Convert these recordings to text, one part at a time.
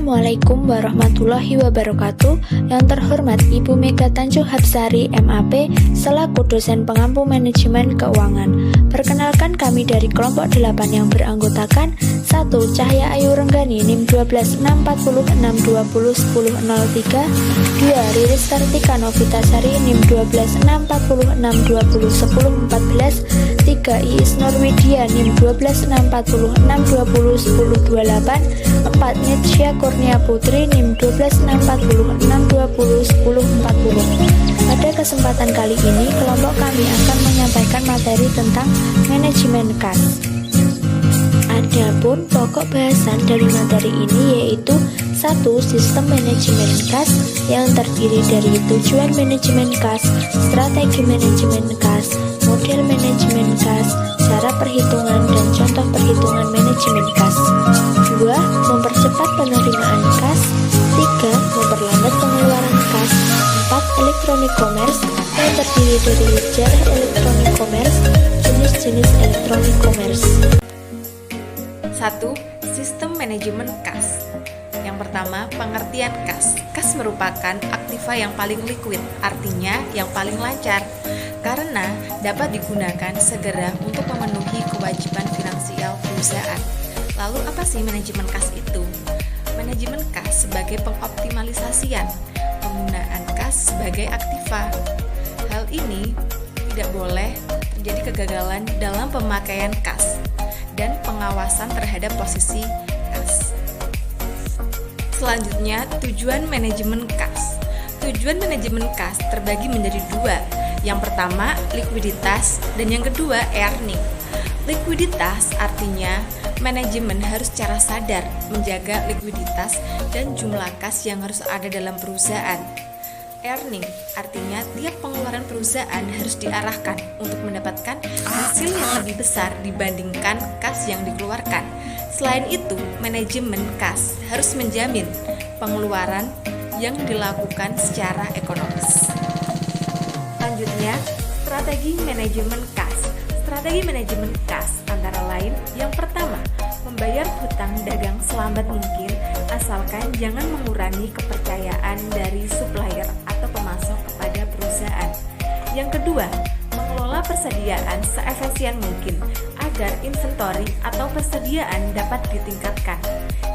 Assalamualaikum warahmatullahi wabarakatuh. Yang terhormat Ibu Mega Tanjung Hapsari MAP selaku dosen pengampu manajemen keuangan. Perkenalkan, kami dari kelompok 8 yang beranggotakan 1. Cahya Ayu Renggani NIM 12646201003. 2. Riris Kartika Novitasari NIM 12646201014. 3. Iis Norwidia NIM 12646201028. 4. Nitsya Kurnia Putri NIM 12646201040. Pada kesempatan kali ini, kelompok kami akan menyampaikan materi tentang manajemen kas. Adapun pokok bahasan dari materi ini yaitu 1. Sistem manajemen kas yang terdiri dari tujuan manajemen kas, strategi manajemen kas, model manajemen kas, cara perhitungan dan contoh perhitungan manajemen kas. 2. Mempercepat penerimaan kas. 3. Memperlambat pengeluaran kas. 4. Electronic commerce yang terdiri dari sejarah electronic commerce, jenis-jenis electronic commerce. 1. Sistem manajemen kas. Yang pertama, pengertian kas. Kas merupakan aktiva yang paling liquid, artinya yang paling lancar, karena dapat digunakan segera untuk memenuhi kewajiban finansial perusahaan. Lalu apa sih manajemen kas itu? Manajemen kas sebagai pengoptimalisasian penggunaan kas sebagai aktiva. Hal ini tidak boleh terjadi kegagalan dalam pemakaian kas dan pengawasan terhadap posisi kas. Selanjutnya, tujuan manajemen kas. Tujuan manajemen kas terbagi menjadi 2. Yang pertama, likuiditas, dan yang kedua, earning. Likuiditas artinya manajemen harus secara sadar menjaga likuiditas dan jumlah kas yang harus ada dalam perusahaan. Earning artinya tiap pengeluaran perusahaan harus diarahkan untuk mendapatkan hasil yang lebih besar dibandingkan kas yang dikeluarkan. Selain itu, manajemen kas harus menjamin pengeluaran yang dilakukan secara ekonomis. Selanjutnya, strategi manajemen kas. Strategi manajemen kas antara lain: yang pertama, membayar hutang dagang selambat mungkin asalkan jangan mengurangi kepercayaan dari supplier atau pemasok kepada perusahaan. Yang kedua, mengelola persediaan seefisien mungkin agar inventory atau persediaan dapat ditingkatkan.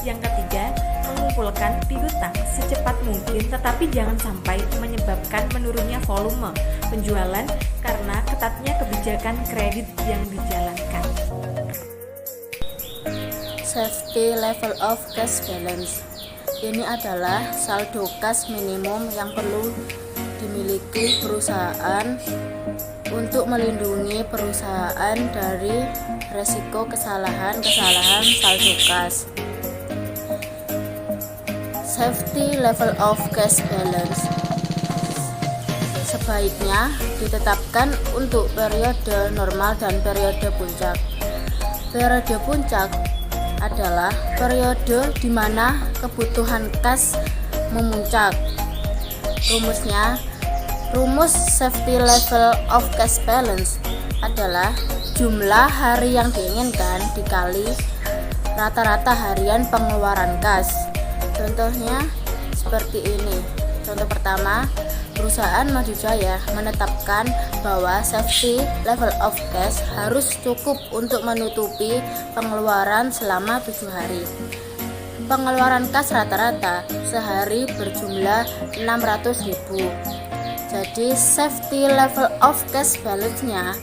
Yang ketiga, mengumpulkan piutang secepat mungkin tetapi jangan sampai menyebabkan menurunnya volume penjualan karena ketatnya kebijakan kredit yang dijalankan. Safety level of cash balance. Ini adalah saldo kas minimum yang perlu dimiliki perusahaan untuk melindungi perusahaan dari resiko kesalahan saldo kas. Safety level of cash balance sebaiknya ditetapkan untuk periode normal dan periode puncak. Periode puncak adalah periode di mana kebutuhan kas memuncak. Rumus safety level of cash balance adalah jumlah hari yang diinginkan dikali rata-rata harian pengeluaran kas. Contohnya seperti ini. Contoh pertama, perusahaan Madujaya menetapkan bahwa safety level of cash harus cukup untuk menutupi pengeluaran selama 7 hari. Pengeluaran kas rata-rata sehari berjumlah 600.000. Jadi safety level of cash balance-nya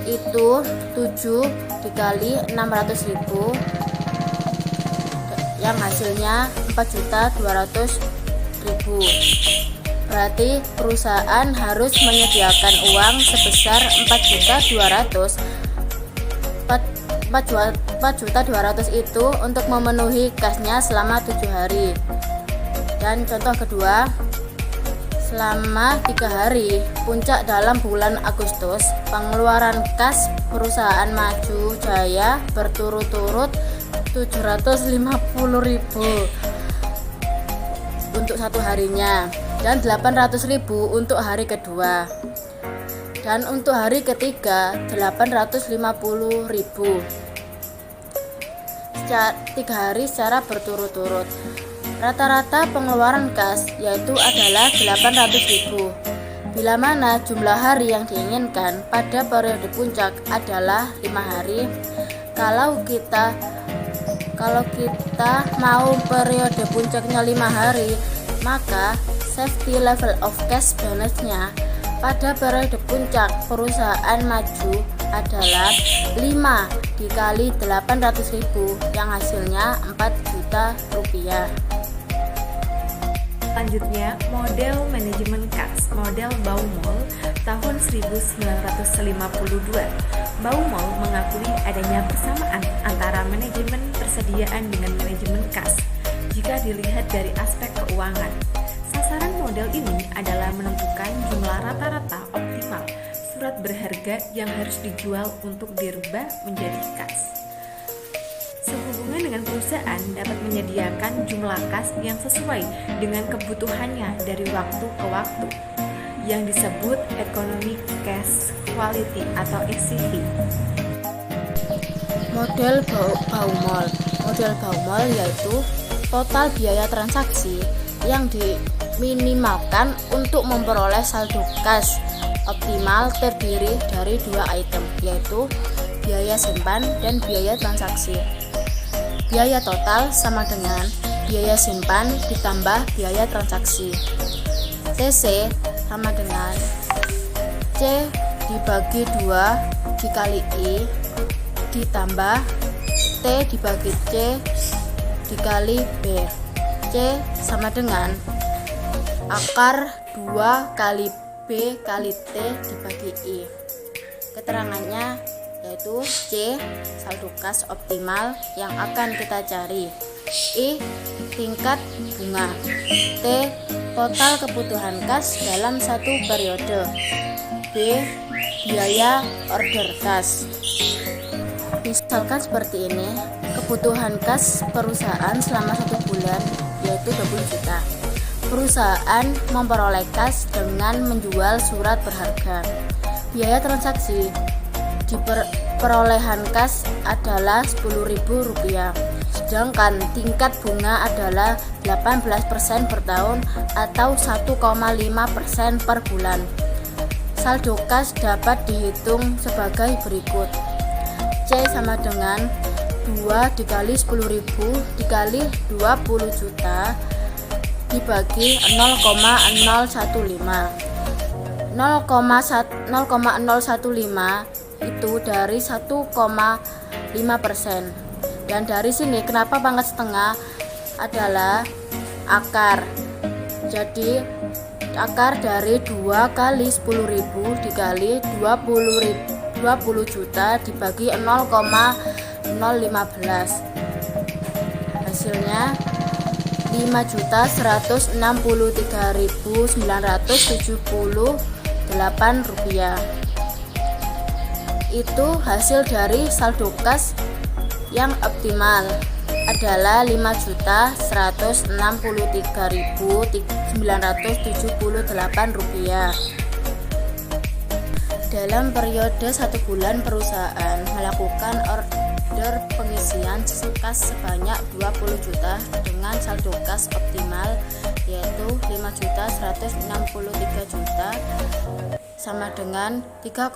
itu 7 dikali 600.000 yang hasilnya 4.200.000. Berarti perusahaan harus menyediakan uang sebesar 4.200.000 itu untuk memenuhi kasnya selama 7 hari. Dan contoh kedua, selama 3 hari puncak dalam bulan Agustus, pengeluaran kas perusahaan Maju Jaya berturut-turut 750.000 untuk satu harinya dan 800.000 untuk hari kedua, dan untuk hari ketiga 850.000 3 hari secara berturut-turut. Rata-rata pengeluaran kas yaitu adalah 800.000. Bila mana jumlah hari yang diinginkan pada periode puncak adalah 5 hari, kalau kita mau periode puncaknya 5 hari, maka safety level of cash balance-nya pada periode puncak perusahaan maju adalah 5 dikali 800.000 yang hasilnya 4 juta rupiah. Selanjutnya, model manajemen kas, model Baumol tahun 1952. Baumol mengakui adanya persamaan antara manajemen persediaan dengan manajemen kas jika dilihat dari aspek keuangan. Sasaran model ini adalah menentukan jumlah rata-rata optimal surat berharga yang harus dijual untuk dirubah menjadi kas. Sehubungan dengan perusahaan dapat menyediakan jumlah kas yang sesuai dengan kebutuhannya dari waktu ke waktu, yang disebut Economic Cash Quality atau ECQ. Model Baumol yaitu total biaya transaksi yang diminimalkan untuk memperoleh saldo kas optimal terdiri dari 2 item, yaitu biaya simpan dan biaya transaksi. Biaya total sama dengan biaya simpan ditambah biaya transaksi. TC sama dengan C dibagi 2 dikali I ditambah T dibagi C dikali B. C sama dengan akar 2 kali B kali T dibagi I. Keterangannya yaitu C saldo kas optimal yang akan kita cari, I tingkat bunga, T total kebutuhan kas dalam satu periode, B biaya order kas. Misalkan seperti ini, kebutuhan kas perusahaan selama 1 bulan yaitu 20 juta. Perusahaan memperoleh kas dengan menjual surat berharga. Biaya transaksi di perolehan kas adalah Rp10.000, sedangkan tingkat bunga adalah 18% per tahun atau 1,5% per bulan. Saldo kas dapat dihitung sebagai berikut. C sama dengan 2 dikali 10.000 dikali 20 juta dibagi 0,015. 0,015 itu dari 1,5%. Dan dari sini kenapa pangkat setengah adalah akar. Jadi akar dari 2 kali 10.000 dikali 20 juta dibagi 0,015. Hasilnya 5.163.978 rupiah. Itu hasil dari saldo kas yang optimal adalah 5.163.978 rupiah. Dalam periode 1 bulan perusahaan melakukan order pengisian kas sebanyak 20 juta dengan saldo kas optimal yaitu 5.163 juta sama dengan 3,9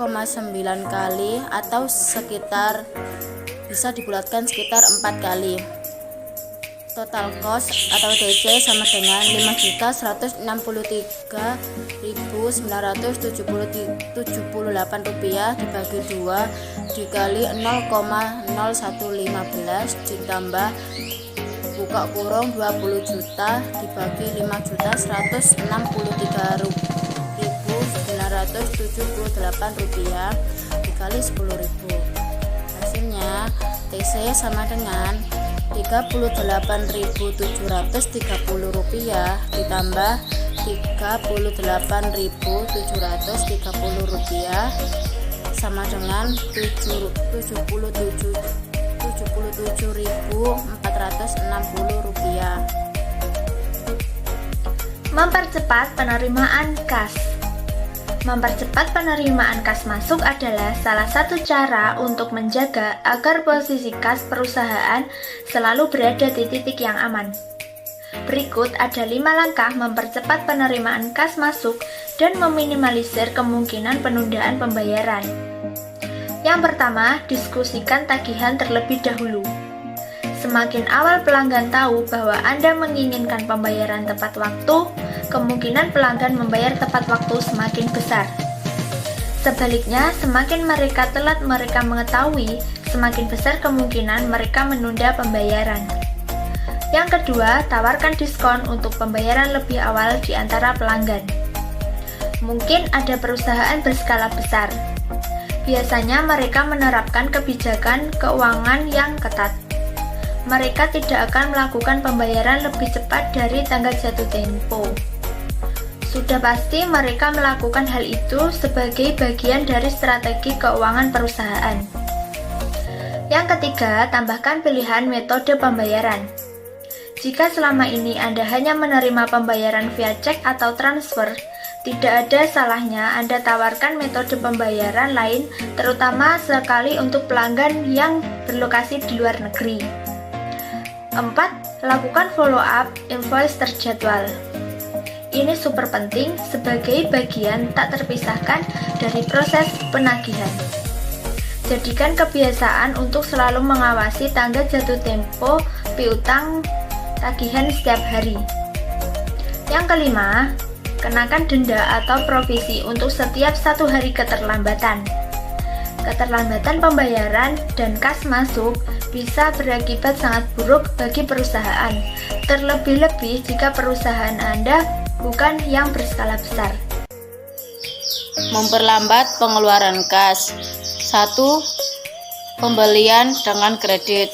kali atau sekitar bisa dibulatkan sekitar 4 kali. Total cost atau TC sama dengan 5.163.978 rupiah dibagi 2 dikali 0,0115 ditambah buka kurung 20 juta dibagi 5.163.978 rupiah dikali 10.000. Hasilnya TC sama dengan 38.730 rupiah ditambah 38.730 rupiah sama dengan 77.460 rupiah. Mempercepat penerimaan kas. Mempercepat penerimaan kas masuk adalah salah satu cara untuk menjaga agar posisi kas perusahaan selalu berada di titik yang aman. Berikut ada 5 langkah mempercepat penerimaan kas masuk dan meminimalisir kemungkinan penundaan pembayaran. Yang pertama, diskusikan tagihan terlebih dahulu. Semakin awal pelanggan tahu bahwa Anda menginginkan pembayaran tepat waktu, kemungkinan pelanggan membayar tepat waktu semakin besar. Sebaliknya, semakin mereka telat mereka mengetahui, semakin besar kemungkinan mereka menunda pembayaran. Yang kedua, tawarkan diskon untuk pembayaran lebih awal di antara pelanggan. Mungkin ada perusahaan berskala besar. Biasanya mereka menerapkan kebijakan keuangan yang ketat. Mereka tidak akan melakukan pembayaran lebih cepat dari tanggal jatuh tempo. Sudah pasti mereka melakukan hal itu sebagai bagian dari strategi keuangan perusahaan. Yang ketiga, tambahkan pilihan metode pembayaran. Jika selama ini Anda hanya menerima pembayaran via cek atau transfer, tidak ada salahnya Anda tawarkan metode pembayaran lain, terutama sekali untuk pelanggan yang berlokasi di luar negeri. 4. Lakukan follow-up invoice terjadwal. Ini super penting sebagai bagian tak terpisahkan dari proses penagihan. Jadikan kebiasaan untuk selalu mengawasi tanggal jatuh tempo piutang tagihan setiap hari. Yang kelima, kenakan denda atau provisi untuk setiap 1 hari keterlambatan. Keterlambatan pembayaran dan kas masuk bisa berakibat sangat buruk bagi perusahaan, terlebih-lebih jika perusahaan Anda bukan yang berskala besar. Memperlambat pengeluaran kas. 1. Pembelian dengan kredit.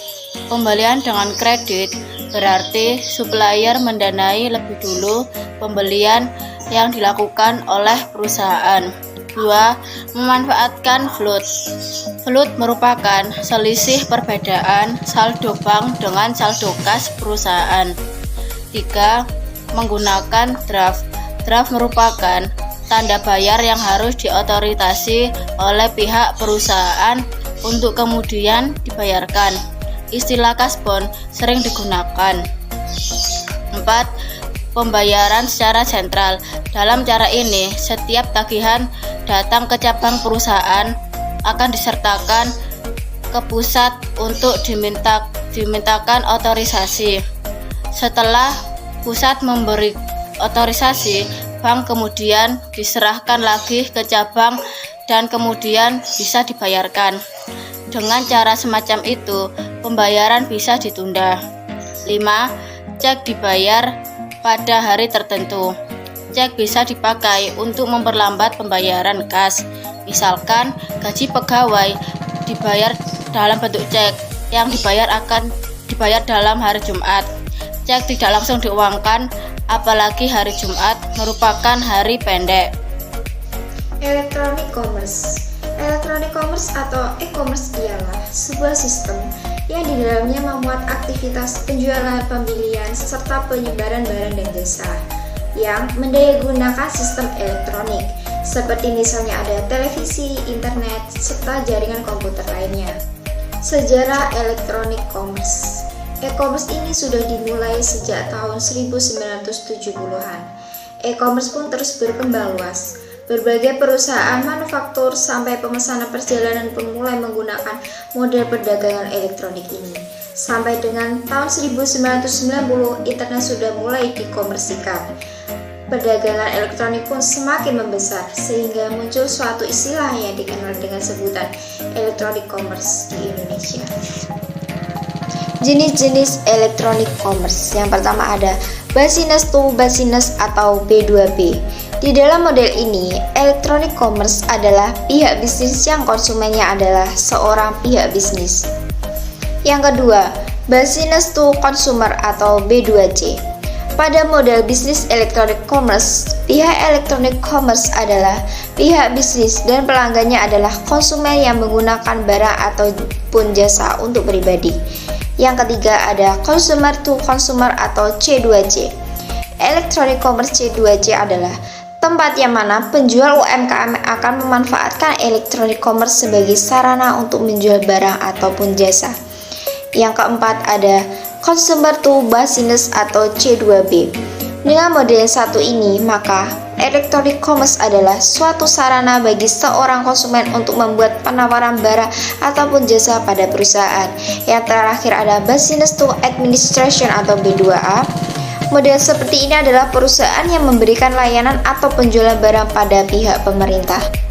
Pembelian dengan kredit berarti supplier mendanai lebih dulu pembelian yang dilakukan oleh perusahaan. 2. Memanfaatkan float. Float merupakan selisih perbedaan saldo bank dengan saldo kas perusahaan. 3. Menggunakan draft. Draft merupakan tanda bayar yang harus diotorisasi oleh pihak perusahaan untuk kemudian dibayarkan. Istilah kasbon sering digunakan. 4. Pembayaran secara sentral. Dalam cara ini, setiap tagihan datang ke cabang perusahaan akan disertakan ke pusat untuk dimintakan otorisasi. Setelah pusat memberi otorisasi, bank kemudian diserahkan lagi ke cabang dan kemudian bisa dibayarkan. Dengan cara semacam itu, pembayaran bisa ditunda. 5. Cek dibayar pada hari tertentu. Cek bisa dipakai untuk memperlambat pembayaran kas. Misalkan gaji pegawai dibayar dalam bentuk cek yang akan dibayar dalam hari Jumat. Cek tidak langsung diuangkan, apalagi hari Jumat merupakan hari pendek. Electronic commerce. Electronic commerce atau e-commerce ialah sebuah sistem yang di dalamnya memuat aktivitas penjualan, pembelian, serta penyebaran barang dan jasa yang mendayagunakan sistem elektronik, seperti misalnya ada televisi, internet, serta jaringan komputer lainnya. Sejarah electronic commerce. E-commerce ini sudah dimulai sejak tahun 1970-an. E-commerce pun terus berkembang luas. Berbagai perusahaan manufaktur sampai pemesanan perjalanan pun mulai menggunakan model perdagangan elektronik ini. Sampai dengan tahun 1990, internet sudah mulai dikomersikan. Perdagangan elektronik pun semakin membesar, sehingga muncul suatu istilah yang dikenal dengan sebutan electronic commerce di Indonesia. Jenis-jenis electronic commerce. Yang pertama ada business to business atau B2B. Di dalam model ini, electronic commerce adalah pihak bisnis yang konsumennya adalah seorang pihak bisnis. Yang kedua, business to consumer atau B2C. Pada model bisnis electronic commerce, pihak electronic commerce adalah pihak bisnis dan pelanggannya adalah konsumen yang menggunakan barang ataupun jasa untuk pribadi. Yang ketiga ada consumer to consumer atau C2C. Electronic commerce C2C adalah tempat yang mana penjual UMKM akan memanfaatkan electronic commerce sebagai sarana untuk menjual barang ataupun jasa. Yang keempat ada Consumer to Business atau C2B. Dengan model yang satu ini, maka electronic commerce adalah suatu sarana bagi seorang konsumen untuk membuat penawaran barang ataupun jasa pada perusahaan. Yang terakhir ada Business to Administration atau B2A. Model seperti ini adalah perusahaan yang memberikan layanan atau penjualan barang pada pihak pemerintah.